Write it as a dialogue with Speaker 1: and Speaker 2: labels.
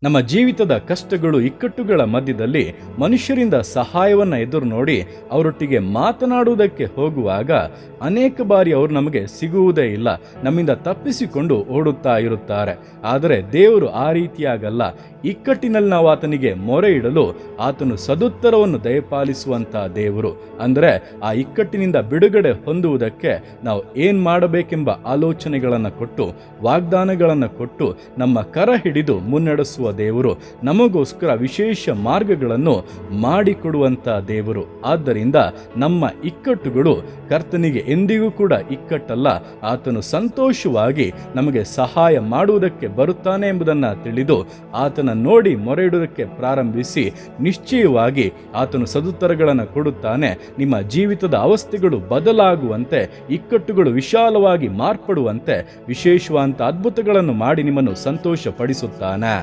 Speaker 1: ನಮ್ಮ ಜೀವಿತದ ಕಷ್ಟಗಳು ಇಕ್ಕಟ್ಟುಗಳ ಮಧ್ಯದಲ್ಲಿ ಮನುಷ್ಯರಿಂದ ಸಹಾಯವನ್ನು ಎದುರು ನೋಡಿ ಅವರೊಟ್ಟಿಗೆ ಮಾತನಾಡುವುದಕ್ಕೆ ಹೋಗುವಾಗ ಅನೇಕ ಬಾರಿ ಅವರು ನಮಗೆ ಸಿಗುವುದೇ ಇಲ್ಲ, ನಮ್ಮಿಂದ ತಪ್ಪಿಸಿಕೊಂಡು ಓಡುತ್ತಾ ಇರುತ್ತಾರೆ. ಆದರೆ ದೇವರು ಆ ರೀತಿಯಾಗಲ್ಲ. ಇಕ್ಕಟ್ಟಿನಲ್ಲಿ ನಾವು ಆತನಿಗೆ ಮೊರೆ ಇಡಲು ಆತನು ಸದುತ್ತರವನ್ನು ದಯಪಾಲಿಸುವಂಥ ದೇವರು. ಅಂದರೆ ಆ ಇಕ್ಕಟ್ಟಿನಿಂದ ಬಿಡುಗಡೆ ಹೊಂದುವುದಕ್ಕೆ ನಾವು ಏನು ಮಾಡಬೇಕೆಂಬ ಆಲೋಚನೆಗಳನ್ನು ಕೊಟ್ಟು, ವಾಗ್ದಾನಗಳನ್ನು ಕೊಟ್ಟು, ನಮ್ಮ ಕರ ಹಿಡಿದು ಮುನ್ನಡೆಸುವ ದೇವರು, ನಮಗೋಸ್ಕರ ವಿಶೇಷ ಮಾರ್ಗಗಳನ್ನು ಮಾಡಿಕೊಡುವಂಥ ದೇವರು. ಆದ್ದರಿಂದ ನಮ್ಮ ಇಕ್ಕಟ್ಟುಗಳು ಕರ್ತನಿಗೆ ಎಂದಿಗೂ ಕೂಡ ಇಕ್ಕಟ್ಟಲ್ಲ. ಆತನು ಸಂತೋಷವಾಗಿ ನಮಗೆ ಸಹಾಯ ಮಾಡುವುದಕ್ಕೆ ಬರುತ್ತಾನೆ ಎಂಬುದನ್ನು ತಿಳಿದು ಆತನ ನೋಡಿ ಮೊರೆ ಇಡುವುದಕ್ಕೆ ಪ್ರಾರಂಭಿಸಿ, ನಿಶ್ಚಯವಾಗಿ ಆತನು ಸದುತ್ತರಗಳನ್ನು ಕೊಡುತ್ತಾನೆ. ನಿಮ್ಮ ಜೀವಿತದ ಅವಸ್ಥೆಗಳು ಬದಲಾಗುವಂತೆ, ಇಕ್ಕಟ್ಟುಗಳು ವಿಶಾಲವಾಗಿ ಮಾರ್ಪಡುವಂತೆ ವಿಶೇಷವಾದಂಥ ಅದ್ಭುತಗಳನ್ನು ಮಾಡಿ ನಿಮ್ಮನ್ನು ಸಂತೋಷ ಪಡಿಸುತ್ತಾನೆ.